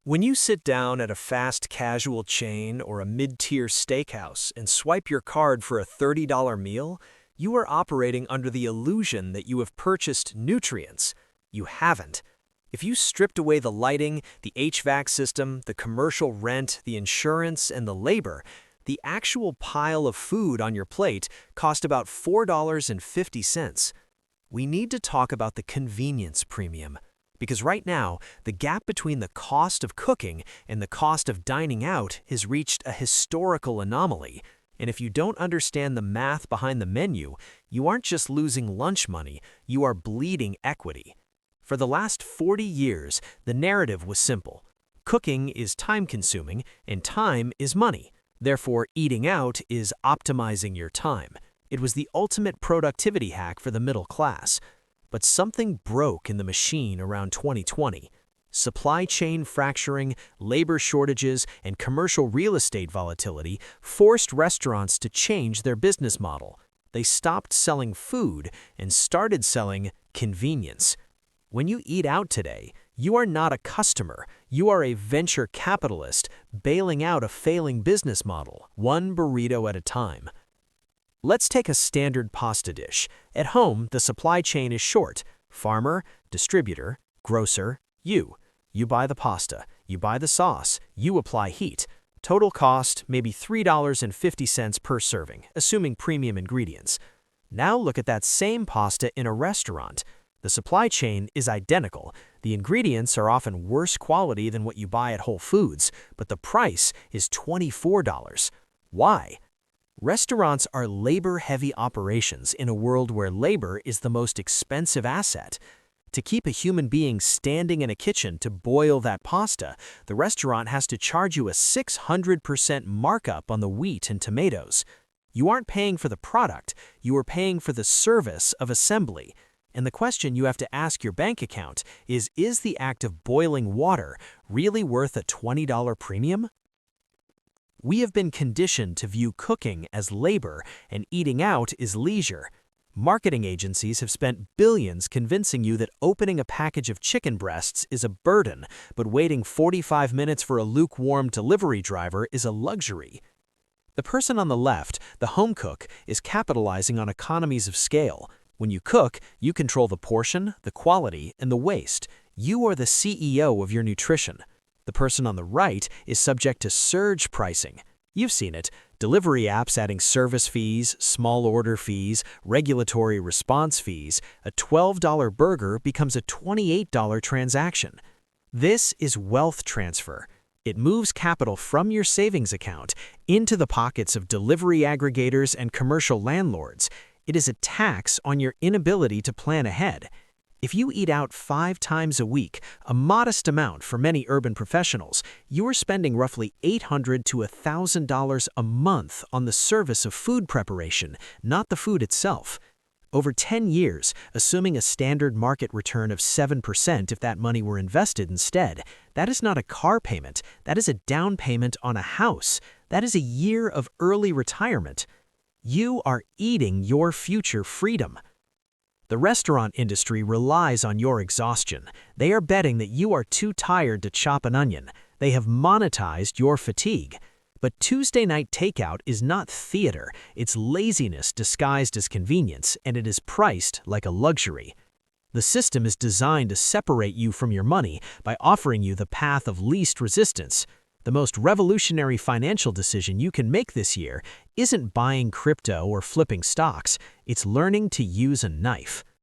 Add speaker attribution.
Speaker 1: When you sit down at a fast casual chain or a mid-tier steakhouse and swipe your card for a $30 meal, you are operating under the illusion that you have purchased nutrients. You haven't. If you stripped away the lighting, the HVAC system, the commercial rent, the insurance, and the labor, the actual pile of food on your plate cost about $4.50. We need to talk about the convenience premium. Because right now, the gap between the cost of cooking and the cost of dining out has reached a historical anomaly. And if you don't understand the math behind the menu, you aren't just losing lunch money, you are bleeding equity. For the last 40 years, the narrative was simple. Cooking is time-consuming, and time is money. Therefore, eating out is optimizing your time. It was the ultimate productivity hack for the middle class. But something broke in the machine around 2020. Supply chain fracturing, labor shortages, and commercial real estate volatility forced restaurants to change their business model. They stopped selling food and started selling convenience. When you eat out today, you are not a customer, you are a venture capitalist bailing out a failing business model, one burrito at a time. Let's take a standard pasta dish. At home, the supply chain is short. Farmer, distributor, grocer, you. You buy the pasta, you buy the sauce, you apply heat. Total cost, maybe $3.50 per serving, assuming premium ingredients. Now look at that same pasta in a restaurant. The supply chain is identical. The ingredients are often worse quality than what you buy at Whole Foods, but the price is $24. Why? Restaurants are labor-heavy operations in a world where labor is the most expensive asset. To keep a human being standing in a kitchen to boil that pasta, the restaurant has to charge you a 600% markup on the wheat and tomatoes. You aren't paying for the product, you are paying for the service of assembly. And the question you have to ask your bank account is the act of boiling water really worth a $20 premium? We have been conditioned to view cooking as labor and eating out is leisure. Marketing agencies have spent billions convincing you that opening a package of chicken breasts is a burden, but waiting 45 minutes for a lukewarm delivery driver is a luxury. The person on the left, the home cook, is capitalizing on economies of scale. When you cook, you control the portion, the quality, and the waste. You are the CEO of your nutrition. The person on the right is subject to surge pricing. You've seen it. Delivery apps adding service fees, small order fees, regulatory response fees. A $12 burger becomes a $28 transaction. This is wealth transfer. It moves capital from your savings account into the pockets of delivery aggregators and commercial landlords. It is a tax on your inability to plan ahead. If you eat out 5 times a week, a modest amount for many urban professionals, you are spending roughly $800 to $1,000 a month on the service of food preparation, not the food itself. Over 10 years, assuming a standard market return of 7% if that money were invested instead, that is not a car payment, that is a down payment on a house. That is a year of early retirement. You are eating your future freedom. The restaurant industry relies on your exhaustion. They are betting that you are too tired to chop an onion. They have monetized your fatigue. But Tuesday night takeout is not theater. It's laziness disguised as convenience, and it is priced like a luxury. The system is designed to separate you from your money by offering you the path of least resistance. The most revolutionary financial decision you can make this year isn't buying crypto or flipping stocks, it's learning to use a knife.